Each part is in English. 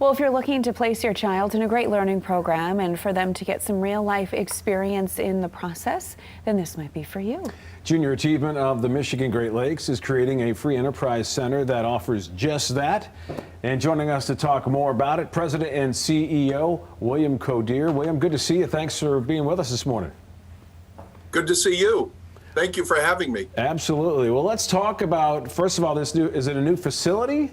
Well, if you're looking to place your child in a great learning program and for them to get some real life experience in the process, then this might be for you. Junior Achievement of the Michigan Great Lakes is creating a free enterprise center that offers just that. And joining us to talk more about it, President and CEO William Codier. William, good to see you. Thanks for being with us this morning. Good to see you. Thank you for having me. Absolutely. Well, let's talk about, first of all, is it a new facility?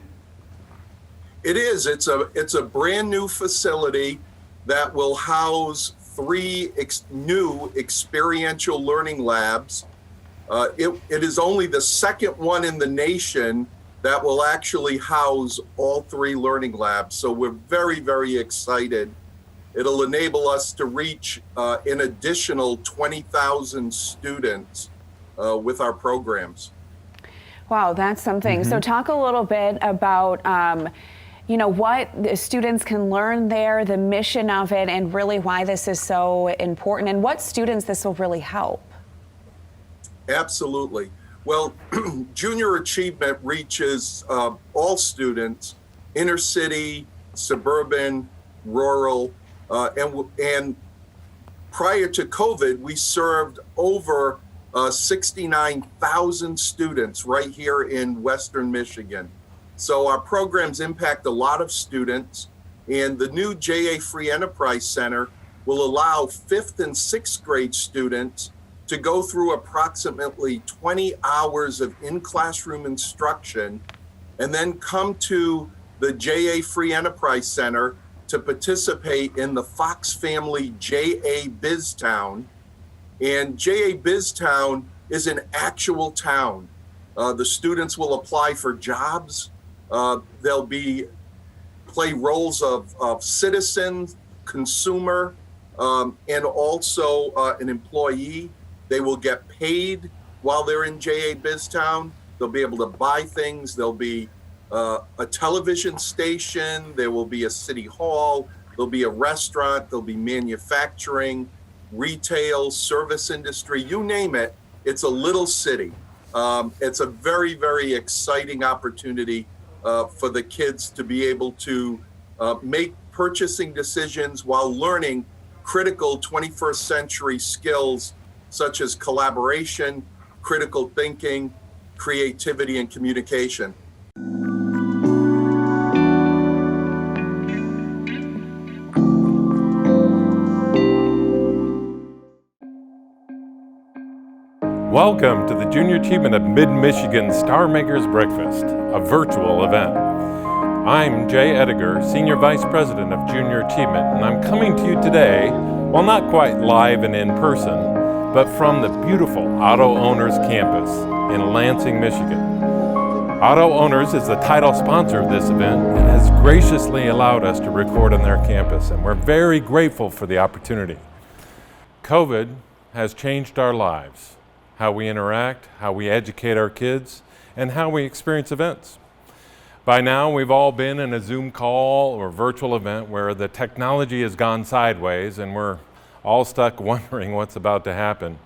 It is. It's a brand new facility that will house three new experiential learning labs. It is only the second one in the nation that will actually house all three learning labs. So we're very, very excited. It'll enable us to reach an additional 20,000 students with our programs. Wow, that's something. So talk a little bit about what the students can learn there, the mission of it, and really why this is so important, and what students this will really help. Absolutely. Well, Junior Achievement reaches all students, inner city, suburban, rural, and prior to COVID, we served over 69,000 students right here in Western Michigan. So our programs impact a lot of students, and the new JA Free Enterprise Center will allow 5th and 6th grade students to go through approximately 20 hours of in-classroom instruction and then come to the JA Free Enterprise Center to participate in the Fox Family JA BizTown. And JA BizTown is an actual town. The students will apply for jobs. They'll play roles of citizen, consumer, and also an employee. They will get paid while they're in JA BizTown. They'll be able to buy things. There'll be a television station. There will be a city hall. There'll be a restaurant. There'll be manufacturing, retail, service industry, you name it. It's a little city. It's a very, very exciting opportunity for the kids to be able to make purchasing decisions while learning critical 21st century skills such as collaboration, critical thinking, creativity, and communication. Welcome to the Junior Achievement of Mid-Michigan Starmakers Breakfast, a virtual event. I'm Jay Ediger, Senior Vice President of Junior Achievement, and I'm coming to you today, well, not quite live and in person, but from the beautiful Auto Owners campus in Lansing, Michigan. Auto Owners is the title sponsor of this event and has graciously allowed us to record on their campus, and we're very grateful for the opportunity. COVID has changed our lives, how we interact, how we educate our kids, and how we experience events. By now, we've all been in a Zoom call or virtual event where the technology has gone sideways and we're all stuck wondering what's about to happen.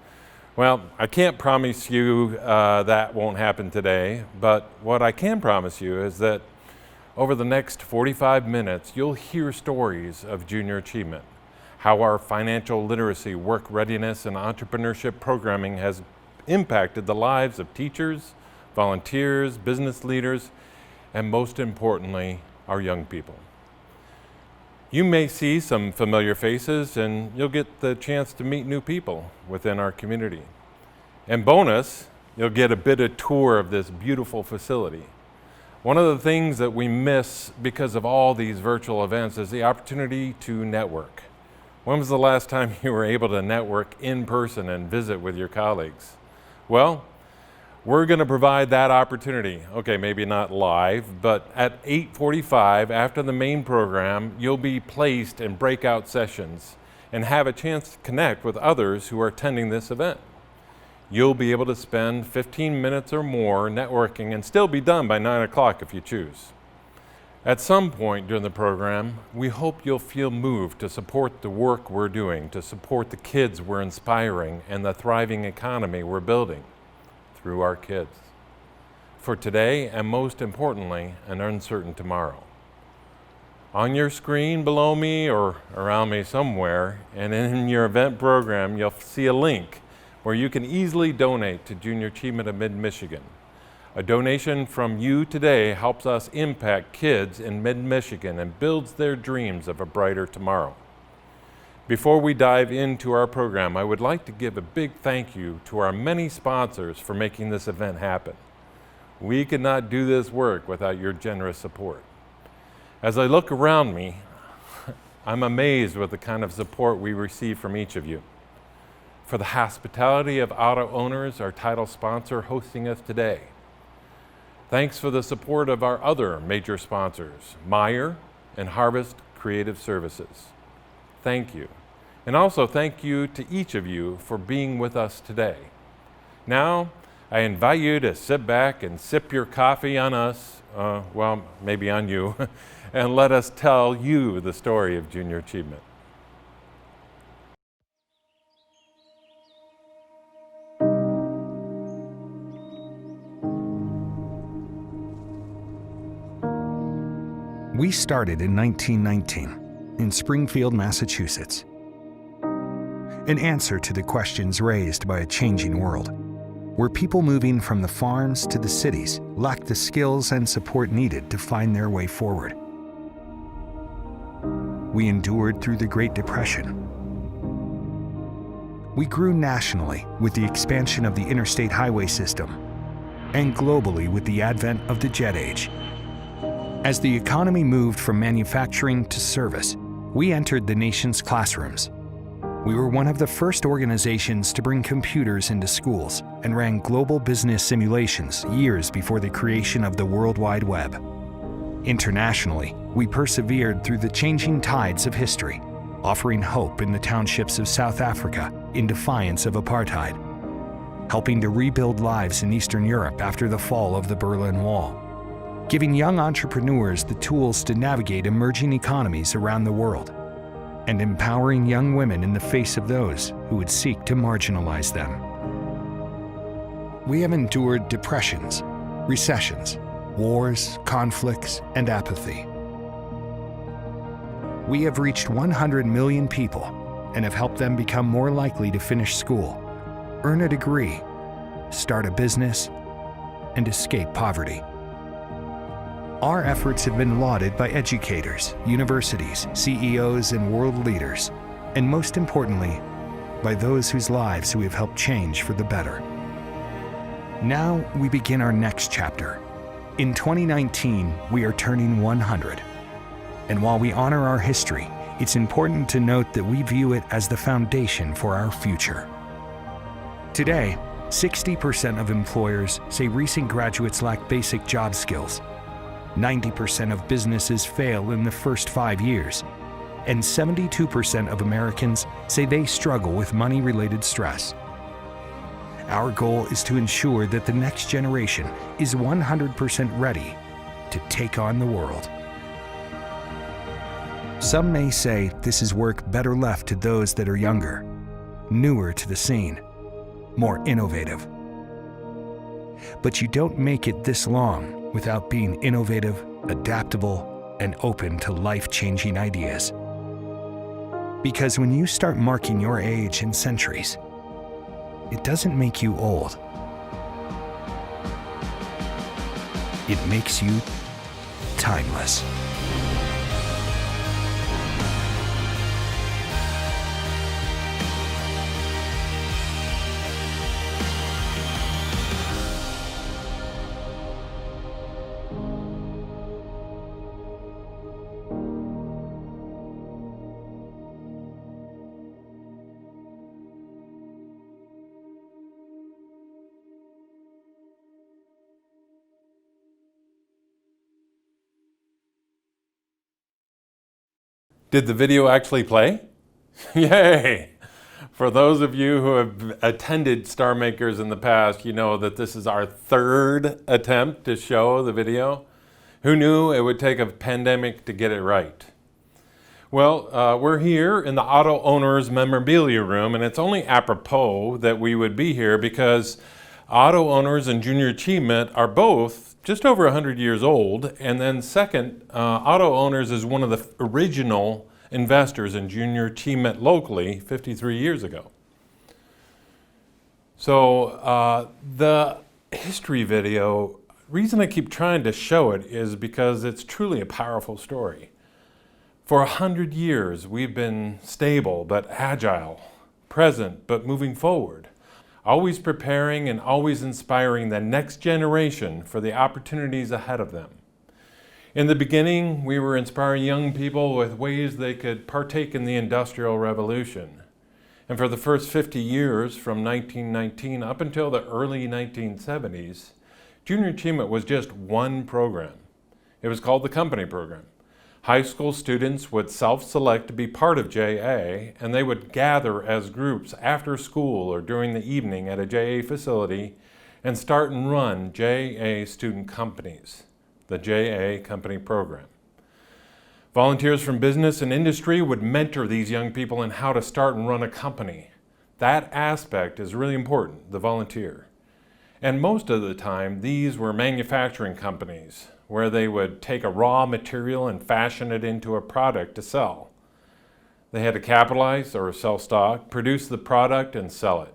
Well, I can't promise you that won't happen today, but what I can promise you is that over the next 45 minutes, you'll hear stories of junior achievement, how our financial literacy, work readiness, and entrepreneurship programming has impacted the lives of teachers, volunteers, business leaders, and most importantly, our young people. You may see some familiar faces and you'll get the chance to meet new people within our community. And bonus, you'll get a bit of tour of this beautiful facility. One of the things that we miss because of all these virtual events is the opportunity to network. When was the last time you were able to network in person and visit with your colleagues? Well, we're going to provide that opportunity. Okay, maybe not live, but at 8:45 after the main program, you'll be placed in breakout sessions and have a chance to connect with others who are attending this event. You'll be able to spend 15 minutes or more networking and still be done by 9 o'clock if you choose. At some point during the program, we hope you'll feel moved to support the work we're doing, to support the kids we're inspiring, and the thriving economy we're building through our kids. For today, and most importantly, an uncertain tomorrow. On your screen below me or around me somewhere, and in your event program, you'll see a link where you can easily donate to Junior Achievement of Mid-Michigan. A donation from you today helps us impact kids in Mid-Michigan and builds their dreams of a brighter tomorrow. Before we dive into our program, I would like to give a big thank you to our many sponsors for making this event happen. We could not do this work without your generous support. As I look around me, I'm amazed with the kind of support we receive from each of you. For the hospitality of Auto Owners, our title sponsor hosting us today. Thanks for the support of our other major sponsors, Meyer and Harvest Creative Services. Thank you. And also thank you to each of you for being with us today. Now, I invite you to sit back and sip your coffee on us, well, maybe on you, and let us tell you the story of Junior Achievement. We started in 1919 in Springfield, Massachusetts. An answer to the questions raised by a changing world, where people moving from the farms to the cities lacked the skills and support needed to find their way forward. We endured through the Great Depression. We grew nationally with the expansion of the interstate highway system, and globally with the advent of the jet age. As the economy moved from manufacturing to service, we entered the nation's classrooms. We were one of the first organizations to bring computers into schools and ran global business simulations years before the creation of the World Wide Web. Internationally, we persevered through the changing tides of history, offering hope in the townships of South Africa in defiance of apartheid, helping to rebuild lives in Eastern Europe after the fall of the Berlin Wall, giving young entrepreneurs the tools to navigate emerging economies around the world, and empowering young women in the face of those who would seek to marginalize them. We have endured depressions, recessions, wars, conflicts, and apathy. We have reached 100 million people and have helped them become more likely to finish school, earn a degree, start a business, and escape poverty. Our efforts have been lauded by educators, universities, CEOs, and world leaders, and most importantly, by those whose lives we have helped change for the better. Now we begin our next chapter. In 2019, we are turning 100. And while we honor our history, it's important to note that we view it as the foundation for our future. Today, 60% of employers say recent graduates lack basic job skills. 90% of businesses fail in the first 5 years, and 72% of Americans say they struggle with money-related stress. Our goal is to ensure that the next generation is 100% ready to take on the world. Some may say this is work better left to those that are younger, newer to the scene, more innovative. But you don't make it this long without being innovative, adaptable, and open to life-changing ideas. Because when you start marking your age in centuries, it doesn't make you old. It makes you timeless. Did the video actually play? Yay! For those of you who have attended Starmakers in the past, you know that this is our third attempt to show the video. Who knew it would take a pandemic to get it right? Well, we're here in the Auto Owners Memorabilia Room, and it's only apropos that we would be here because Auto owners and junior achievement are both just over 100 years old. And then second, auto owners is one of the original investors in junior achievement locally 53 years ago. So the history video, reason I keep trying to show it is because it's truly a powerful story. For 100 years, we've been stable but agile, present but moving forward, always preparing and always inspiring the next generation for the opportunities ahead of them. In the beginning, we were inspiring young people with ways they could partake in the Industrial Revolution. And for the first 50 years, from 1919 up until the early 1970s, Junior Achievement was just one program. It was called the Company Program. High school students would self-select to be part of JA, and they would gather as groups after school or during the evening at a JA facility and start and run JA student companies, the JA Company Program. Volunteers from business and industry would mentor these young people in how to start and run a company. That aspect is really important, the volunteer. And most of the time, these were manufacturing companies, where they would take a raw material and fashion it into a product to sell. They had to capitalize or sell stock, produce the product, and sell it.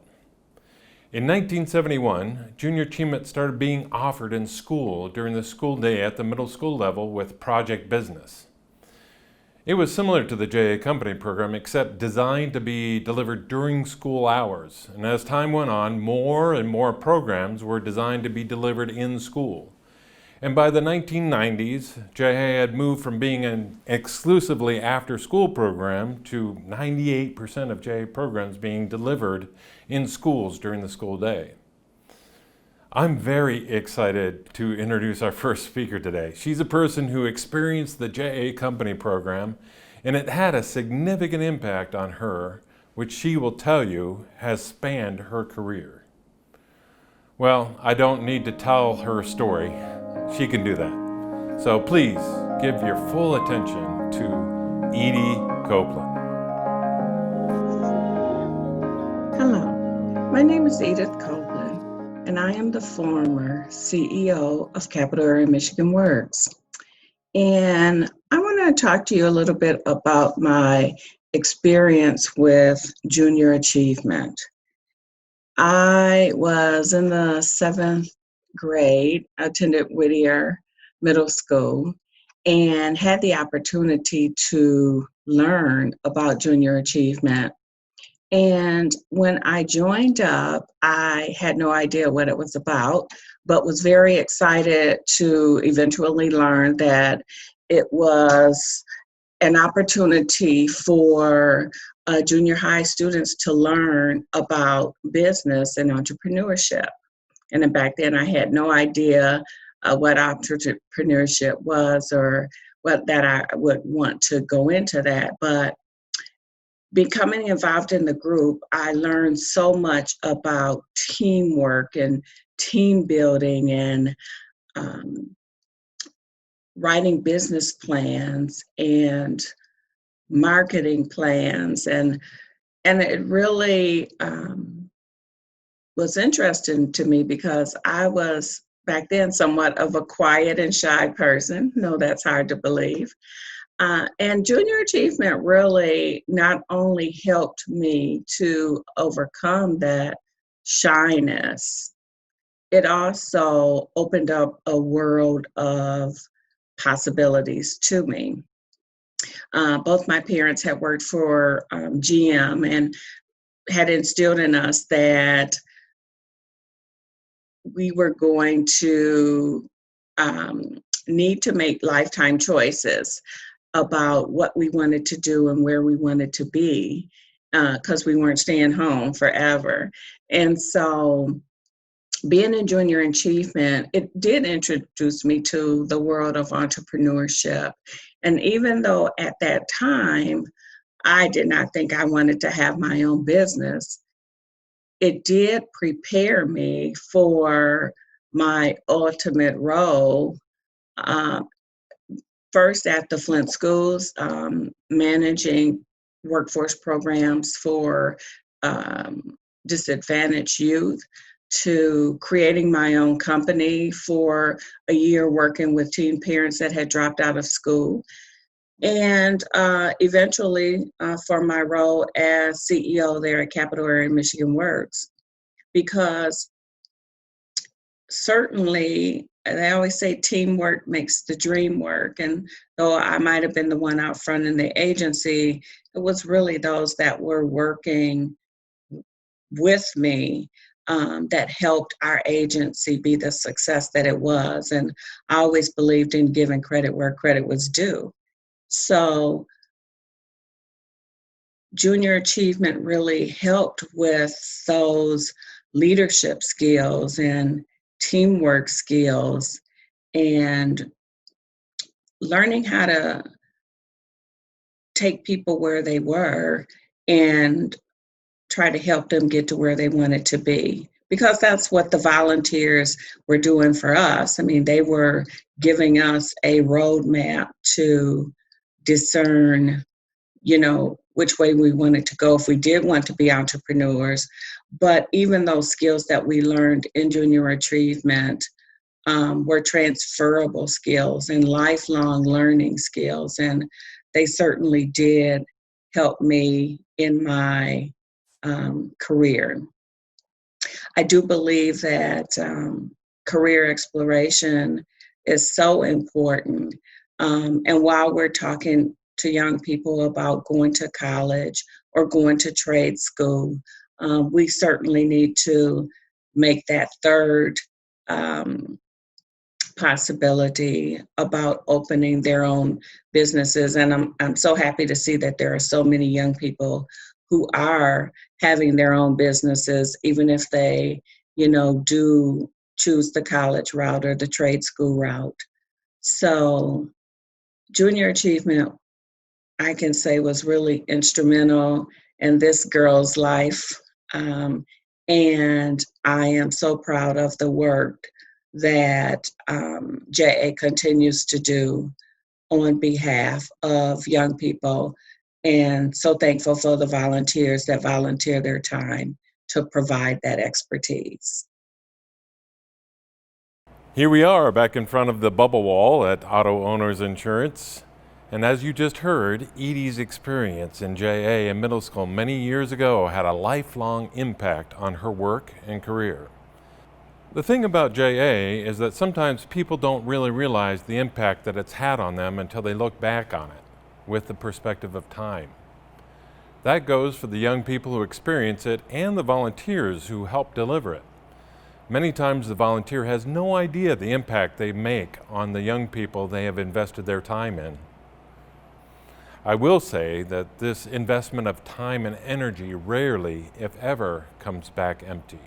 In 1971, Junior Achievement started being offered in school during the school day at the middle school level with Project Business. It was similar to the JA Company Program, except designed to be delivered during school hours. And as time went on, more and more programs were designed to be delivered in school. And by the 1990s, JA had moved from being an exclusively after-school program to 98% of JA programs being delivered in schools during the school day. I'm very excited to introduce our first speaker today. She's a person who experienced the JA Company Program, and it had a significant impact on her, which she will tell you has spanned her career. Well, I don't need to tell her story. She can do that. So please give your full attention to Edie Copeland. Hello, my name is Edith Copeland, and I am the former CEO of Capital Area Michigan Works. And I want to talk to you a little bit about my experience with junior achievement. I was in the 7th grade, attended Whittier Middle School, and had the opportunity to learn about junior achievement. And when I joined up, I had no idea what it was about, but was very excited to eventually learn that it was an opportunity for junior high students to learn about business and entrepreneurship. And then back then I had no idea what entrepreneurship was or what that I would want to go into that. But becoming involved in the group, I learned so much about teamwork and team building and writing business plans and marketing plans. And it really was interesting to me because I was back then somewhat of a quiet and shy person. No, that's hard to believe. And junior achievement really not only helped me to overcome that shyness, it also opened up a world of possibilities to me. Both my parents had worked for GM and had instilled in us that we were going to need to make lifetime choices about what we wanted to do and where we wanted to be, because we weren't staying home forever. And so being in junior achievement, it did introduce me to the world of entrepreneurship. And even though at that time, I did not think I wanted to have my own business, it did prepare me for my ultimate role, first at the Flint schools, managing workforce programs for disadvantaged youth, to creating my own company for a year, working with teen parents that had dropped out of school. And eventually for my role as CEO there at Capital Area Michigan Works, because certainly, and I always say teamwork makes the dream work. And though I might have been the one out front in the agency, it was really those that were working with me that helped our agency be the success that it was. And I always believed in giving credit where credit was due. So junior achievement really helped with those leadership skills and teamwork skills and learning how to take people where they were and try to help them get to where they wanted to be. Because that's what the volunteers were doing for us. I mean, they were giving us a roadmap to discern, which way we wanted to go if we did want to be entrepreneurs. But even those skills that we learned in junior achievement were transferable skills and lifelong learning skills. And they certainly did help me in my career. I do believe that career exploration is so important. And while we're talking to young people about going to college or going to trade school, we certainly need to make that third possibility about opening their own businesses. And I'm so happy to see that there are so many young people who are having their own businesses, even if they, do choose the college route or the trade school route. So junior achievement, I can say, was really instrumental in this girl's life. And I am so proud of the work that JA continues to do on behalf of young people, and so thankful for the volunteers that volunteer their time to provide that expertise. Here we are back in front of the bubble wall at Auto Owners Insurance. And as you just heard, Edie's experience in JA in middle school many years ago had a lifelong impact on her work and career. The thing about JA is that sometimes people don't really realize the impact that it's had on them until they look back on it with the perspective of time. That goes for the young people who experience it and the volunteers who help deliver it. Many times the volunteer has no idea the impact they make on the young people they have invested their time in. I will say that this investment of time and energy rarely, if ever, comes back empty.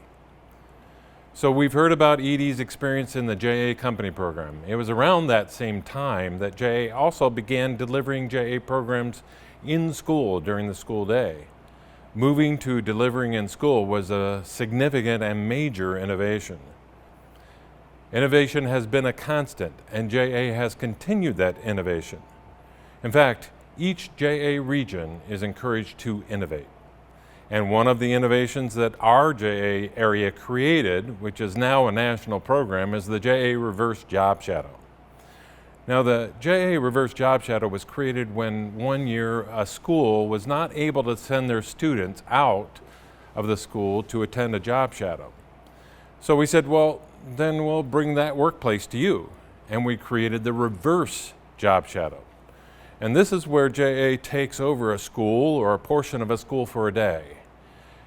So we've heard about Edie's experience in the JA Company program. It was around that same time that JA also began delivering JA programs in school during the school day. Moving to delivering in school was a significant and major innovation. Innovation has been a constant, and JA has continued that innovation. In fact, each JA region is encouraged to innovate. And one of the innovations that our JA area created, which is now a national program, is the JA Reverse Job Shadow. Now, the JA Reverse Job Shadow was created when one year a school was not able to send their students out of the school to attend a job shadow. So we said, well, then we'll bring that workplace to you. And we created the Reverse Job Shadow. And this is where JA takes over a school or a portion of a school for a day.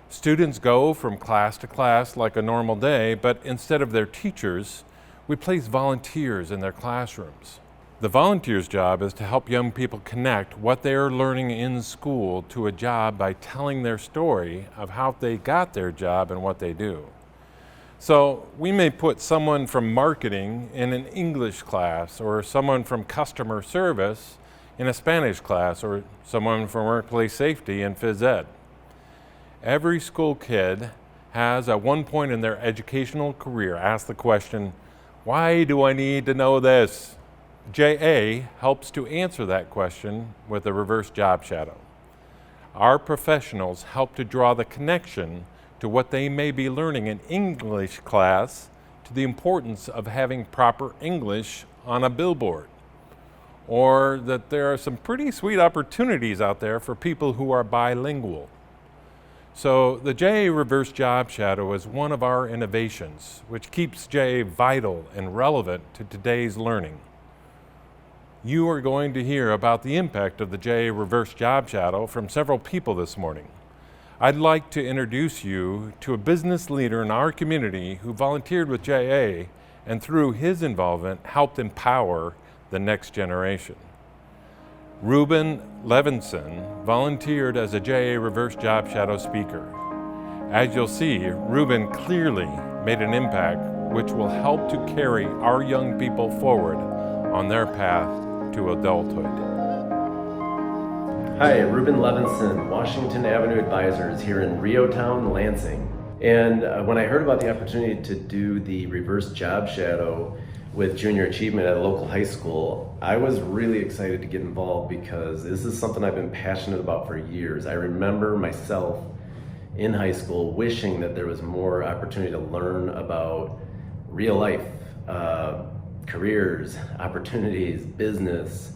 Students go from class to class like a normal day, but instead of their teachers, we place volunteers in their classrooms. The volunteer's job is to help young people connect what they are learning in school to a job by telling their story of how they got their job and what they do. So we may put someone from marketing in an English class, or someone from customer service in a Spanish class, or someone from workplace safety in phys ed. Every school kid has at one point in their educational career asked the question, why do I need to know this? JA helps to answer that question with a reverse job shadow. Our professionals help to draw the connection to what they may be learning in English class to the importance of having proper English on a billboard, or that there are some pretty sweet opportunities out there for people who are bilingual. So the JA Reverse Job Shadow is one of our innovations, which keeps JA vital and relevant to today's learning. You are going to hear about the impact of the JA Reverse Job Shadow from several people this morning. I'd like to introduce you to a business leader in our community who volunteered with JA and through his involvement helped empower the next generation. Ruben Levinson volunteered as a JA Reverse Job Shadow speaker. As you'll see, Ruben clearly made an impact which will help to carry our young people forward on their path to adulthood. Hi, Ruben Levinson, Washington Avenue Advisors here in Riotown, Lansing. And when I heard about the opportunity to do the Reverse Job Shadow with Junior Achievement at a local high school, I was really excited to get involved because this is something I've been passionate about for years. I remember myself in high school wishing that there was more opportunity to learn about real life, careers, opportunities, business,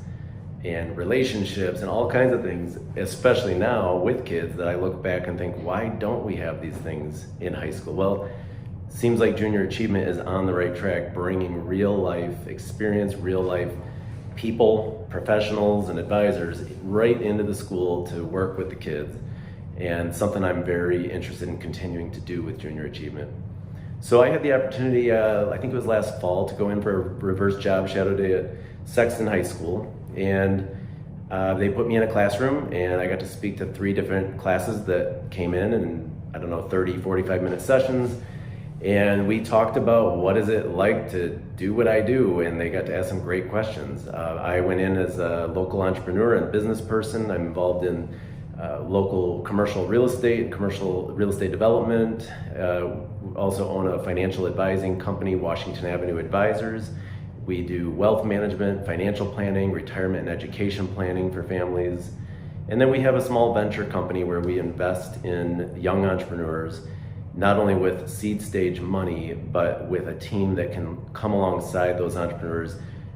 and relationships, and all kinds of things, especially now with kids, that I look back and think, why don't we have these things in high school? Well, seems like Junior Achievement is on the right track, bringing real life experience, real life people, professionals, and advisors right into the school to work with the kids, and something I'm very interested in continuing to do with Junior Achievement. So I had the opportunity, I think it was last fall, to go in for a Reverse Job Shadow Day at Sexton High School, and they put me in a classroom, and I got to speak to 3 different classes that came in 30, 45-minute sessions. And we talked about what is it like to do what I do, and they got to ask some great questions. I went in as a local entrepreneur and business person. I'm involved in local commercial real estate development. Also own a financial advising company, Washington Avenue Advisors. We do wealth management, financial planning, retirement and education planning for families. And then we have a small venture company where we invest in young entrepreneurs, not only with seed stage money, but with a team that can come alongside those entrepreneurs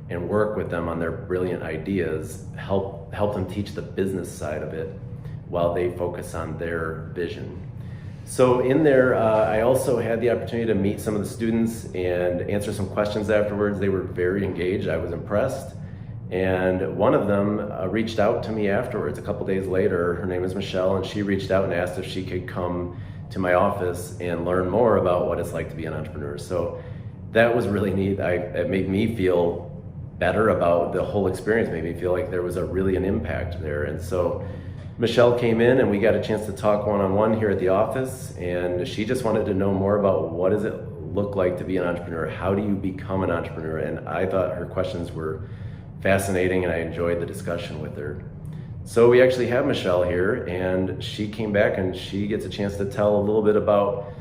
and work with them on their brilliant ideas, help them teach the business side of it while they focus on their vision. So in there, I also had the opportunity to meet some of the students and answer some questions afterwards. They were very engaged. I was impressed. And one of them reached out to me afterwards a couple days later. Her name is Michelle, and she reached out and asked if she could come to my office and learn more about what it's like to be an entrepreneur. So that was really neat. It made me feel better about the whole experience, made me feel like there was really an impact there. And so Michelle came in and we got a chance to talk one-on-one here at the office, and she just wanted to know more about what does it look like to be an entrepreneur? How do you become an entrepreneur? And I thought her questions were fascinating, and I enjoyed the discussion with her. So we actually have Michelle here, and she came back and she gets a chance to tell a little bit about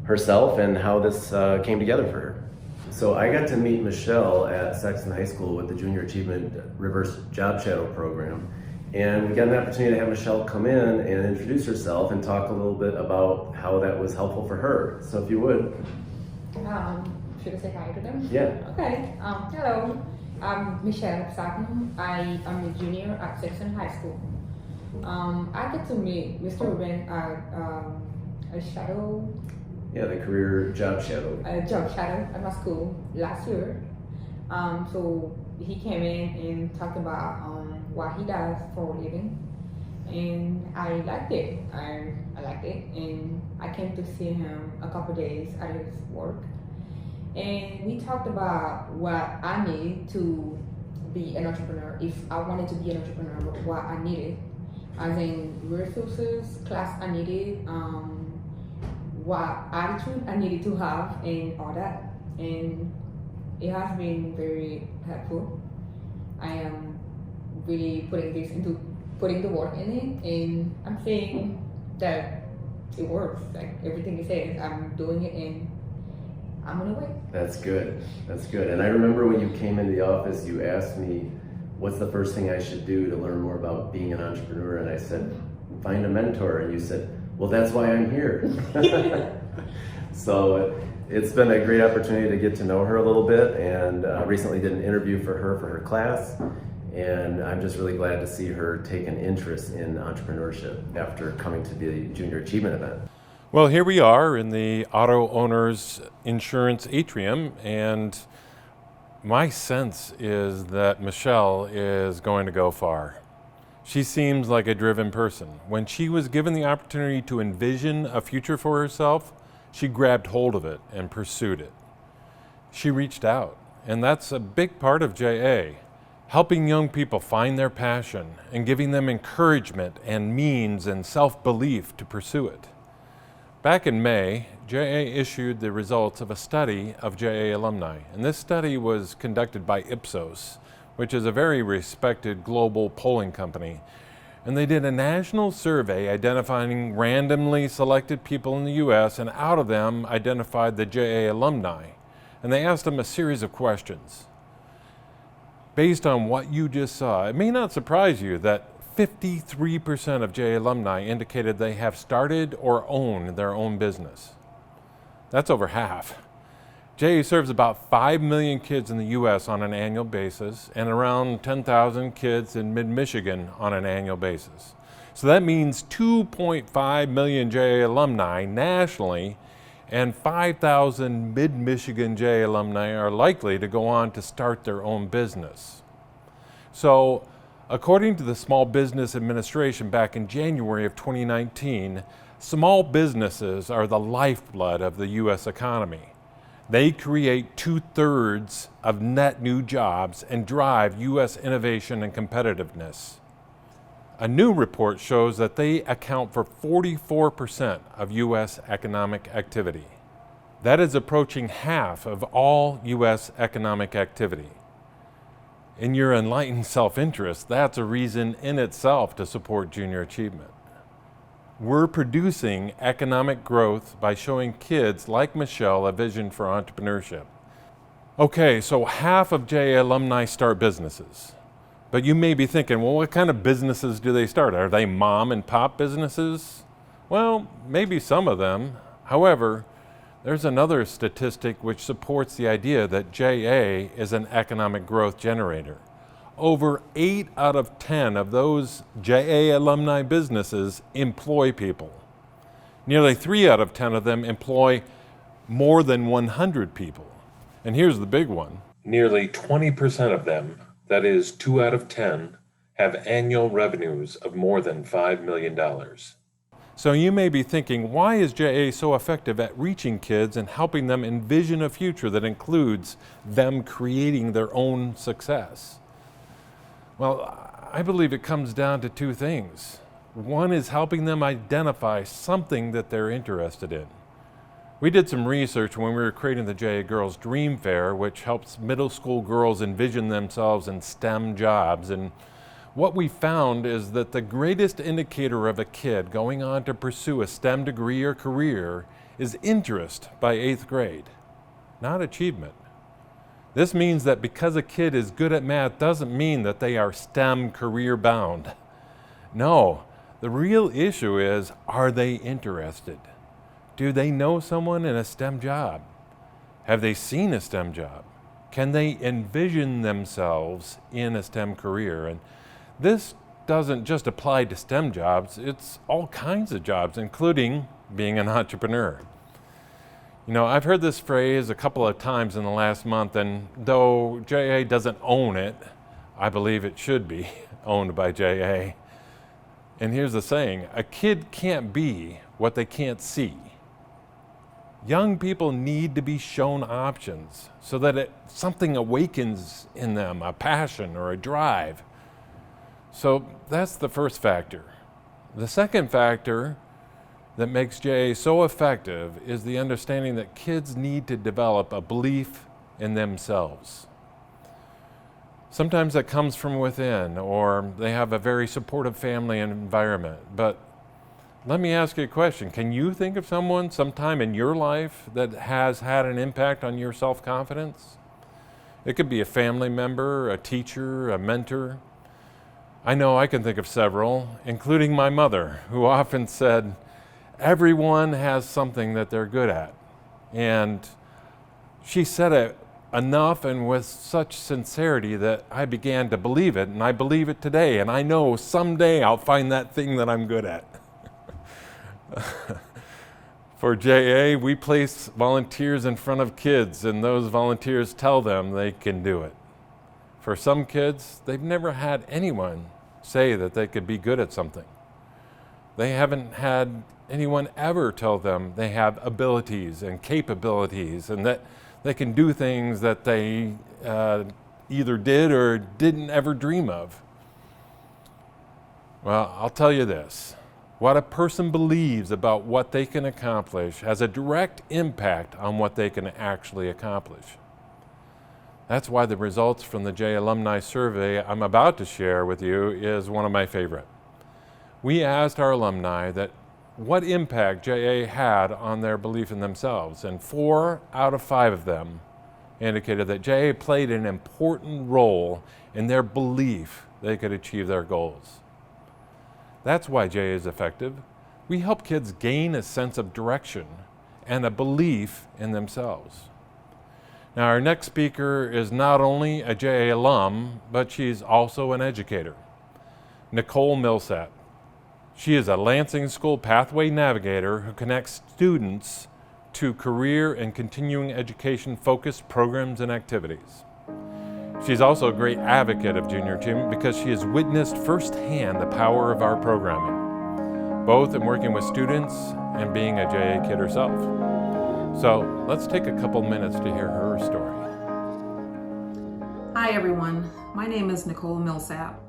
herself and how this came together for her. So I got to meet Michelle at Sexton High School with the Junior Achievement Reverse Job Shadow program. And we got an opportunity to have Michelle come in and introduce herself and talk a little bit about how that was helpful for her. So if you would. Should I say hi to them? Yeah. Okay. Hello. I'm Michelle Sutton. I am a junior at Sexton High School. I get to meet Mr. Ruben at a shadow. Yeah, the career job shadow. A job shadow at my school last year. So he came in and talked about what he does for a living, and I liked it. I liked it, and I came to see him a couple days at his work. And we talked about what I needed to be an entrepreneur, if I wanted to be an entrepreneur, what I needed, as in resources, class I needed, what attitude I needed to have, and all that. And it has been very helpful. I am really putting the work in it, and I'm saying that it works. Like everything he says, I'm doing it, and I'm on the way. That's good. That's good. And I remember when you came into the office, you asked me, what's the first thing I should do to learn more about being an entrepreneur? And I said, find a mentor. And you said, Well, that's why I'm here. So it's been a great opportunity to get to know her a little bit, and recently did an interview for her class, and I'm just really glad to see her take an interest in entrepreneurship after coming to the Junior Achievement event. Well, here we are in the Auto Owners Insurance Atrium, and my sense is that Michelle is going to go far. She seems like a driven person. When she was given the opportunity to envision a future for herself, she grabbed hold of it and pursued it. She reached out, and that's a big part of JA, helping young people find their passion and giving them encouragement and means and self-belief to pursue it. Back in May, JA issued the results of a study of JA alumni, and this study was conducted by Ipsos, which is a very respected global polling company. And they did a national survey identifying randomly selected people in the US, and out of them identified the JA alumni. And they asked them a series of questions. Based on what you just saw, it may not surprise you that 53% of JA alumni indicated they have started or own their own business. That's over half. JA serves about 5 million kids in the US on an annual basis and around 10,000 kids in mid-Michigan on an annual basis. So that means 2.5 million JA alumni nationally, and 5,000 mid-Michigan JA alumni are likely to go on to start their own business. So, according to the Small Business Administration back in January of 2019, small businesses are the lifeblood of the US economy. They create 2/3 of net new jobs and drive US innovation and competitiveness. A new report shows that they account for 44% of US economic activity. That is approaching half of all US economic activity. In your enlightened self-interest, that's a reason in itself to support junior achievement. We're producing economic growth by showing kids like Michelle a vision for entrepreneurship. Okay, so half of JA alumni start businesses. But you may be thinking, well, what kind of businesses do they start? Are they mom and pop businesses? Well, maybe some of them. However, there's another statistic which supports the idea that JA is an economic growth generator. Over 8 out of 10 of those JA alumni businesses employ people. Nearly 3 out of 10 of them employ more than 100 people. And here's the big one. Nearly 20% of them, that is 2 out of 10, have annual revenues of more than $5 million. So you may be thinking, why is JA so effective at reaching kids and helping them envision a future that includes them creating their own success? Well, I believe it comes down to 2 things. One is helping them identify something that they're interested in. We did some research when we were creating the JA Girls Dream Fair, which helps middle school girls envision themselves in STEM jobs. And what we found is that the greatest indicator of a kid going on to pursue a STEM degree or career is interest by 8th grade, not achievement. This means that because a kid is good at math doesn't mean that they are STEM career bound. No, the real issue is, are they interested? Do they know someone in a STEM job? Have they seen a STEM job? Can they envision themselves in a STEM career? And this doesn't just apply to STEM jobs, it's all kinds of jobs, including being an entrepreneur. You know, I've heard this phrase a couple of times in the last month, and though JA doesn't own it, I believe it should be owned by JA. And here's the saying, a kid can't be what they can't see. Young people need to be shown options so that something awakens in them, a passion or a drive. So that's the first factor. The second factor that makes JA so effective is the understanding that kids need to develop a belief in themselves. Sometimes that comes from within, or they have a very supportive family and environment. But let me ask you a question. Can you think of someone sometime in your life that has had an impact on your self-confidence? It could be a family member, a teacher, a mentor. I know I can think of several, including my mother, who often said, Everyone has something that they're good at. And she said it enough and with such sincerity that I began to believe it, and I believe it today, and I know someday I'll find that thing that I'm good at. For JA, we place volunteers in front of kids, and those volunteers tell them they can do it. For some kids, they've never had anyone say that they could be good at something. They haven't had anyone ever tell them they have abilities and capabilities and that they can do things that they either did or didn't ever dream of. Well, I'll tell you this. What a person believes about what they can accomplish has a direct impact on what they can actually accomplish. That's why the results from the J Alumni Survey I'm about to share with you is one of my favorite. We asked our alumni that what impact JA had on their belief in themselves, and 4 out of 5 of them indicated that JA played an important role in their belief they could achieve their goals. That's why JA is effective. We help kids gain a sense of direction and a belief in themselves. Now, our next speaker is not only a JA alum, but she's also an educator, Nicole Millsap. She is a Lansing School Pathway Navigator who connects students to career and continuing education focused programs and activities. She's also a great advocate of junior achievement because she has witnessed firsthand the power of our programming, both in working with students and being a JA kid herself. So let's take a couple minutes to hear her story. Hi everyone, my name is Nicole Millsap.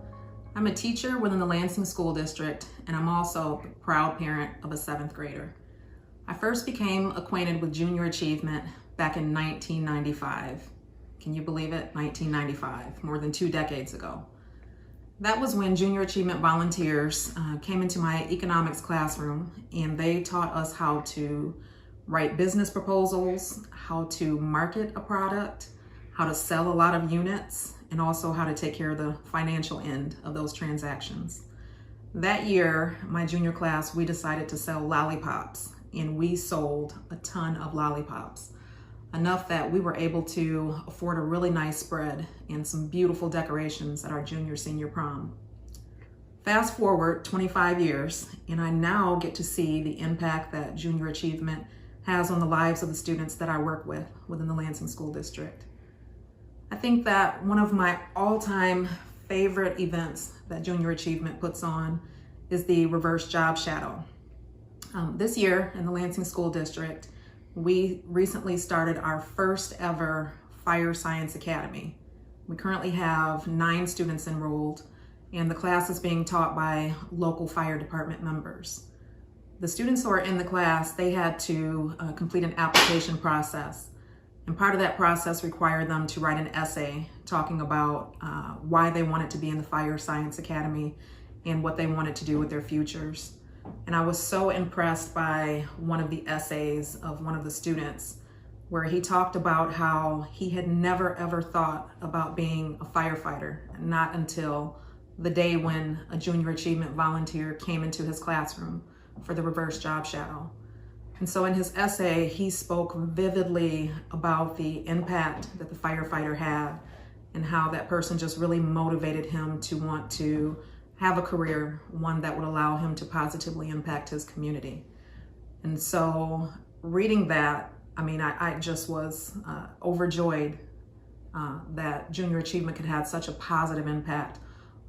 I'm a teacher within the Lansing School District, and I'm also a proud parent of a 7th grader. I first became acquainted with junior achievement back in 1995. Can you believe it? 1995, more than 2 decades ago. That was when junior achievement volunteers came into my economics classroom, and they taught us how to write business proposals, how to market a product, how to sell a lot of units, and also how to take care of the financial end of those transactions. That year, my junior class, we decided to sell lollipops, and we sold a ton of lollipops, enough that we were able to afford a really nice spread and some beautiful decorations at our junior-senior prom. Fast forward 25 years, and I now get to see the impact that junior achievement has on the lives of the students that I work with within the Lansing School District. I think that one of my all-time favorite events that junior achievement puts on is the reverse job shadow. This year in the Lansing School District, we recently started our first ever Fire Science Academy. We currently have 9 students enrolled, and the class is being taught by local fire department members. The students who are in the class, they had to complete an application process. And part of that process required them to write an essay talking about why they wanted to be in the Fire Science Academy and what they wanted to do with their futures. And I was so impressed by one of the essays of one of the students where he talked about how he had never ever thought about being a firefighter, not until the day when a junior achievement volunteer came into his classroom for the reverse job shadow. And so in his essay, he spoke vividly about the impact that the firefighter had and how that person just really motivated him to want to have a career, one that would allow him to positively impact his community. And so reading that, I mean, I just was overjoyed that junior achievement could have such a positive impact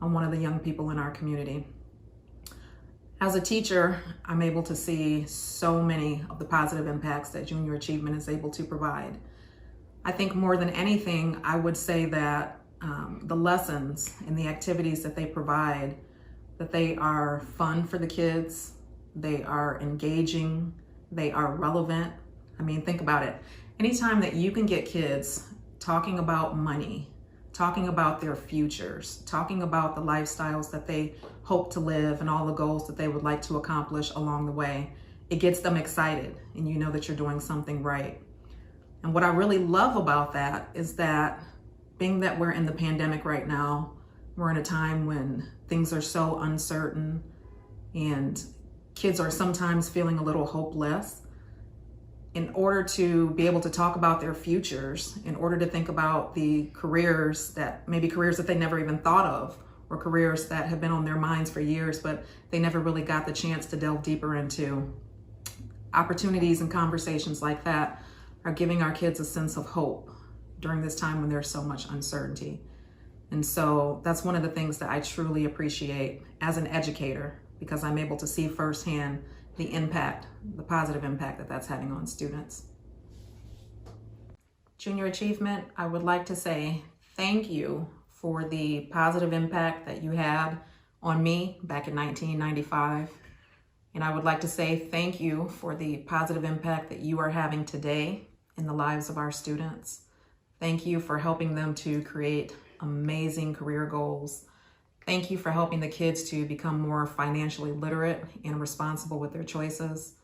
on one of the young people in our community. As a teacher, I'm able to see so many of the positive impacts that junior achievement is able to provide. I think more than anything, I would say that the lessons and the activities that they provide, that they are fun for the kids, they are engaging, they are relevant. I mean, think about it. Anytime that you can get kids talking about money, talking about their futures, talking about the lifestyles that they hope to live and all the goals that they would like to accomplish along the way, it gets them excited and you know that you're doing something right. And what I really love about that is that being that we're in the pandemic right now, we're in a time when things are so uncertain and kids are sometimes feeling a little hopeless. In order to be able to talk about their futures, in order to think about the careers that they never even thought of, or careers that have been on their minds for years, but they never really got the chance to delve deeper into. Opportunities and conversations like that are giving our kids a sense of hope during this time when there's so much uncertainty. And so that's one of the things that I truly appreciate as an educator, because I'm able to see firsthand the impact, the positive impact that that's having on students. Junior Achievement, I would like to say thank you for the positive impact that you had on me back in 1995. And I would like to say thank you for the positive impact that you are having today in the lives of our students. Thank you for helping them to create amazing career goals. Thank you for helping the kids to become more financially literate and responsible with their choices.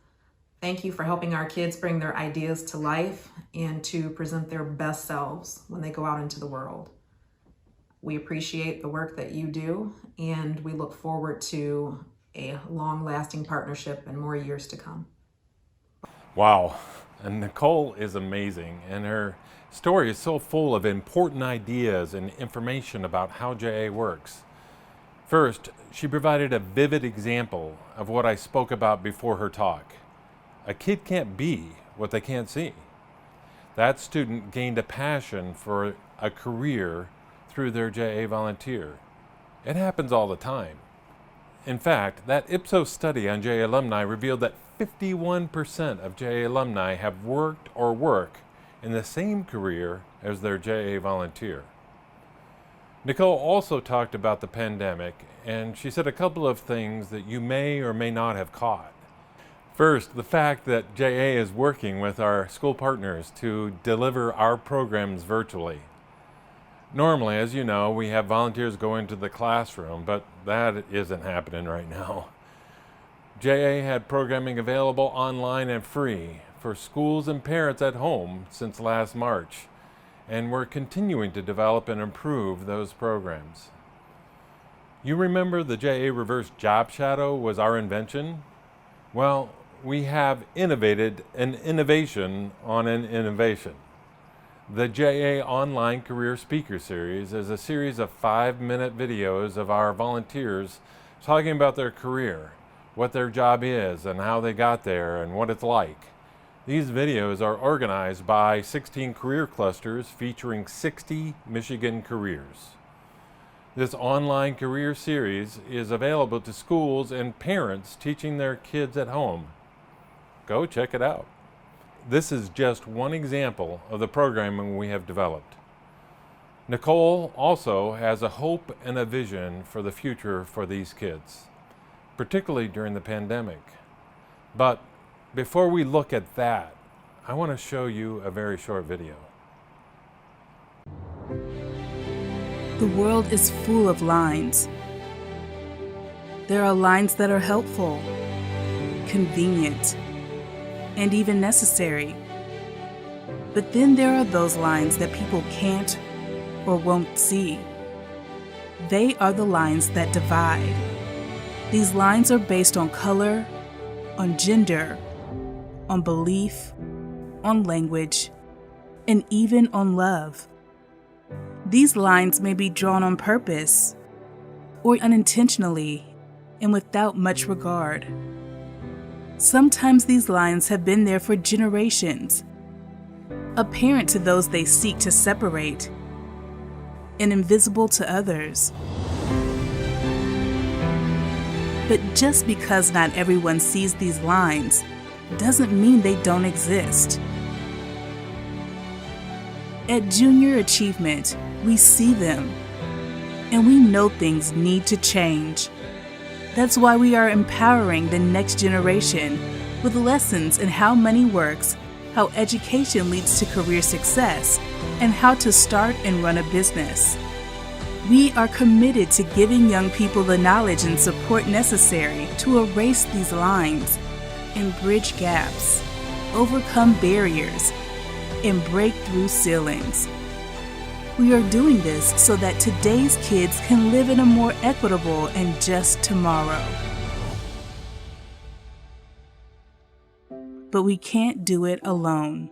Thank you for helping our kids bring their ideas to life and to present their best selves when they go out into the world. We appreciate the work that you do, and we look forward to a long-lasting partnership and more years to come. Wow, and Nicole is amazing, and her story is so full of important ideas and information about how JA works. First, she provided a vivid example of what I spoke about before her talk. A kid can't be what they can't see. That student gained a passion for a career through their JA volunteer. It happens all the time. In fact, that Ipsos study on JA alumni revealed that 51% of JA alumni have worked or work in the same career as their JA volunteer. Nicole also talked about the pandemic, and she said a couple of things that you may or may not have caught. First, the fact that JA is working with our school partners to deliver our programs virtually. Normally, as you know, we have volunteers go into the classroom, but that isn't happening right now. JA had programming available online and free for schools and parents at home since last March, and we're continuing to develop and improve those programs. You remember the JA Reverse Job Shadow was our invention? Well, we have innovated an innovation on an innovation. The JA Online Career Speaker Series is a series of 5-minute videos of our volunteers talking about their career, what their job is and how they got there and what it's like. These videos are organized by 16 career clusters featuring 60 Michigan careers. This online career series is available to schools and parents teaching their kids at home. Go check it out. This is just one example of the programming we have developed. Nicole also has a hope and a vision for the future for these kids, particularly during the pandemic. But before we look at that, I want to show you a very short video. The world is full of lines. There are lines that are helpful, convenient, and even necessary. But then there are those lines that people can't or won't see. They are the lines that divide. These lines are based on color, on gender, on belief, on language, and even on love. These lines may be drawn on purpose or unintentionally and without much regard. Sometimes these lines have been there for generations, apparent to those they seek to separate, and invisible to others. But just because not everyone sees these lines doesn't mean they don't exist. At Junior Achievement, we see them, and we know things need to change. That's why we are empowering the next generation with lessons in how money works, how education leads to career success, and how to start and run a business. We are committed to giving young people the knowledge and support necessary to erase these lines and bridge gaps, overcome barriers, and break through ceilings. We are doing this so that today's kids can live in a more equitable and just tomorrow. but we can't do it alone.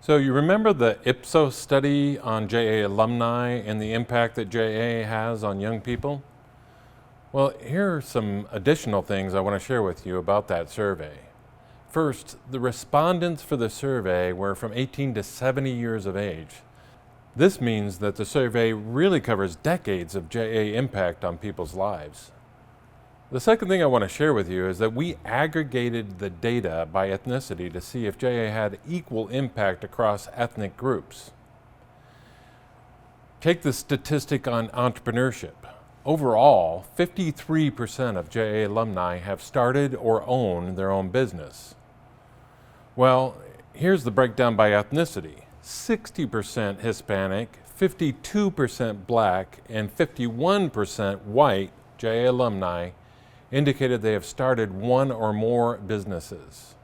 So you remember the Ipsos study on JA alumni and the impact that JA has on young people? Well, here are some additional things I want to share with you about that survey. First, the respondents for the survey were from 18 to 70 years of age. This means that the survey really covers decades of JA impact on people's lives. The second thing I want to share with you is that we aggregated the data by ethnicity to see if JA had equal impact across ethnic groups. Take the statistic on entrepreneurship. Overall, 53% of JA alumni have started or own their own business. Well, here's the breakdown by ethnicity. 60% Hispanic, 52% Black, and 51% white JA alumni indicated they have started one or more businesses.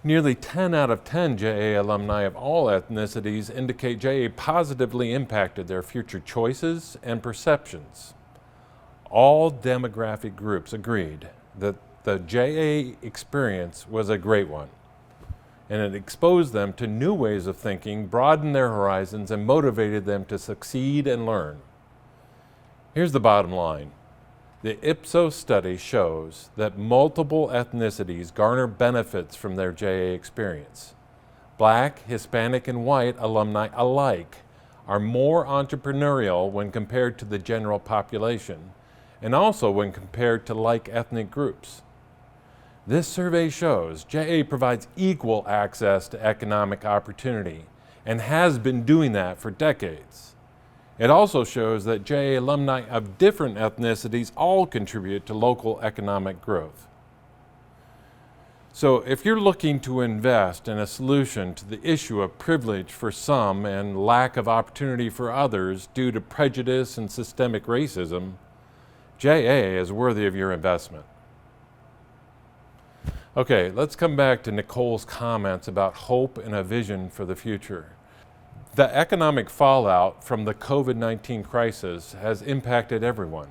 Nearly 10 out of 10 JA alumni of all ethnicities indicate JA positively impacted their future choices and perceptions. All demographic groups agreed that the JA experience was a great one, and it exposed them to new ways of thinking, broadened their horizons, and motivated them to succeed and learn. Here's the bottom line. The Ipsos study shows that multiple ethnicities garner benefits from their JA experience. Black, Hispanic, and white alumni alike are more entrepreneurial when compared to the general population, and also when compared to like ethnic groups. This survey shows JA provides equal access to economic opportunity and has been doing that for decades. It also shows that JA alumni of different ethnicities all contribute to local economic growth. So if you're looking to invest in a solution to the issue of privilege for some and lack of opportunity for others due to prejudice and systemic racism, JA is worthy of your investment. Okay, let's come back to Nicole's comments about hope and a vision for the future. The economic fallout from the COVID-19 crisis has impacted everyone,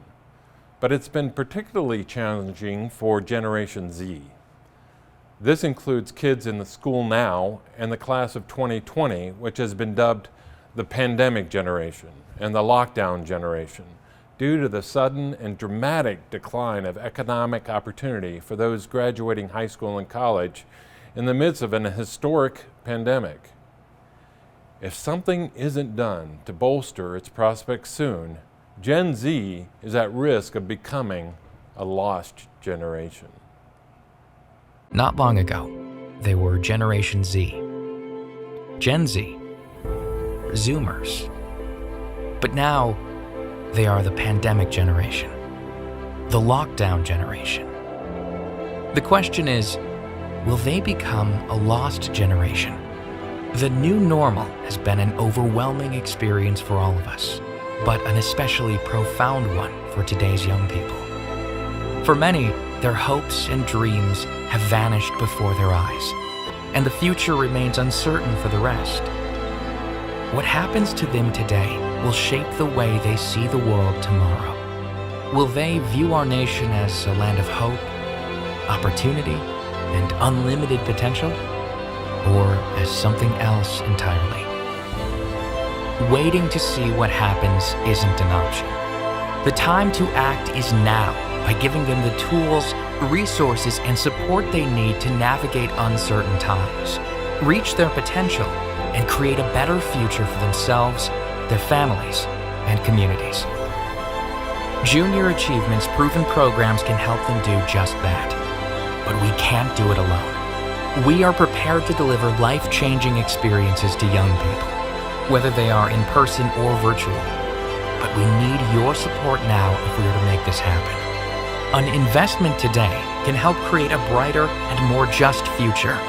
but it's been particularly challenging for Generation Z. This includes kids in the school now and the class of 2020, which has been dubbed the pandemic generation and the lockdown generation, due to the sudden and dramatic decline of economic opportunity for those graduating high school and college in the midst of an historic pandemic. If something isn't done to bolster its prospects soon, Gen Z is at risk of becoming a lost generation. Not long ago, they were Generation Z, Gen Z, Zoomers. But now, they are the pandemic generation, the lockdown generation. The question is, will they become a lost generation? The new normal has been an overwhelming experience for all of us, but an especially profound one for today's young people. For many, their hopes and dreams have vanished before their eyes, and the future remains uncertain for the rest. What happens to them today will shape the way they see the world tomorrow. Will they view our nation as a land of hope, opportunity, and unlimited potential? Or as something else entirely? Waiting to see what happens isn't an option. The time to act is now by giving them the tools, resources, and support they need to navigate uncertain times, reach their potential, and create a better future for themselves, their families, and communities. Junior Achievement's proven programs can help them do just that, but we can't do it alone. We are prepared to deliver life-changing experiences to young people, whether they are in person or virtual. But we need your support now if we are to make this happen. An investment today can help create a brighter and more just future.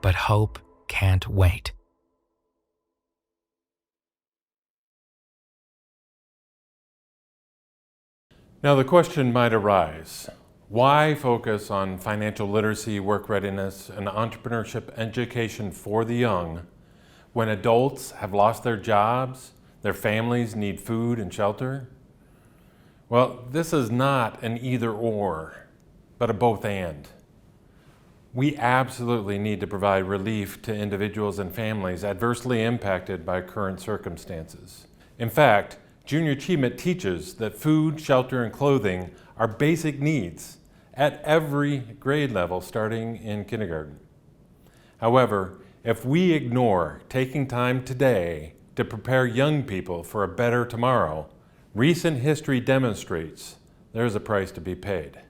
But hope can't wait. Now the question might arise, why focus on financial literacy, work readiness, and entrepreneurship education for the young when adults have lost their jobs, their families need food and shelter? Well, this is not an either or, but a both and. We absolutely need to provide relief to individuals and families adversely impacted by current circumstances. In fact, Junior Achievement teaches that food, shelter, and clothing are basic needs at every grade level starting in kindergarten. However, if we ignore taking time today to prepare young people for a better tomorrow, recent history demonstrates there's a price to be paid.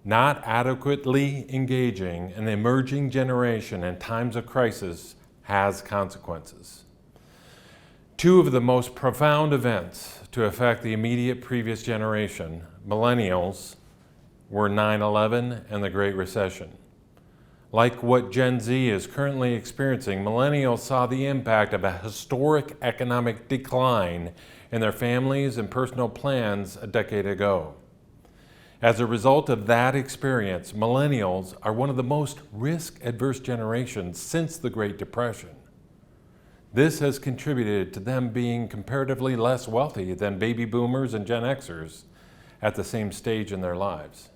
Not adequately engaging an emerging generation in times of crisis has consequences. Two of the most profound events to affect the immediate previous generation, millennials, were 9/11 and the Great Recession. Like what Gen Z is currently experiencing, millennials saw the impact of a historic economic decline in their families and personal plans a decade ago. As a result of that experience, millennials are one of the most risk-adverse generations since the Great Depression. This has contributed to them being comparatively less wealthy than baby boomers and Gen Xers at the same stage in their lives.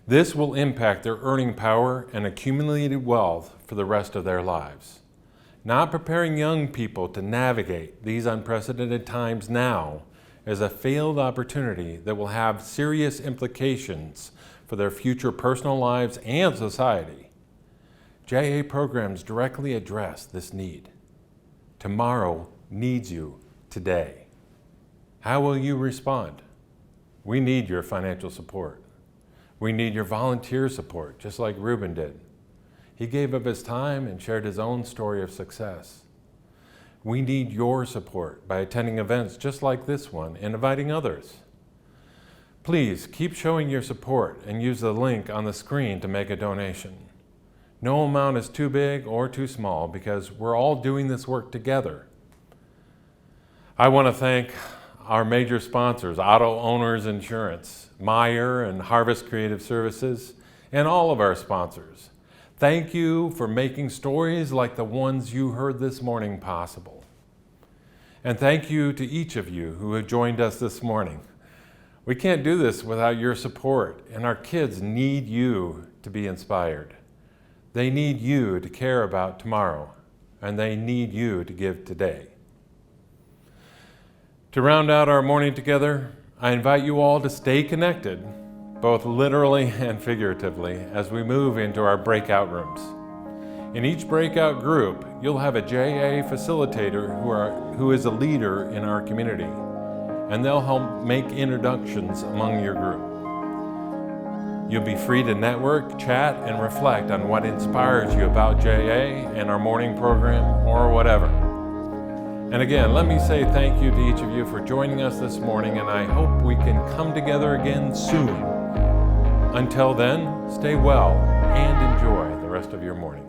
This will impact their earning power and accumulated wealth for the rest of their lives. Not preparing young people to navigate these unprecedented times now is a failed opportunity that will have serious implications for their future personal lives and society. JA programs directly address this need. Tomorrow needs you today. How will you respond? We need your financial support. We need your volunteer support, just like Ruben did. He gave of his time and shared his own story of success. We need your support by attending events just like this one and inviting others. Please keep showing your support and use the link on the screen to make a donation. No amount is too big or too small because we're all doing this work together. I want to thank our major sponsors, Auto Owners Insurance, Meyer and Harvest Creative Services, and all of our sponsors. Thank you for making stories like the ones you heard this morning possible. And thank you to each of you who have joined us this morning. We can't do this without your support, and our kids need you to be inspired. They need you to care about tomorrow, and they need you to give today. To round out our morning together, I invite you all to stay connected, both literally and figuratively, as we move into our breakout rooms. In each breakout group, you'll have a JA facilitator who is a leader in our community, and they'll help make introductions among your group. You'll be free to network, chat, and reflect on what inspires you about JA and our morning program or whatever. And again, let me say thank you to each of you for joining us this morning, and I hope we can come together again soon. Until then, stay well and enjoy the rest of your morning.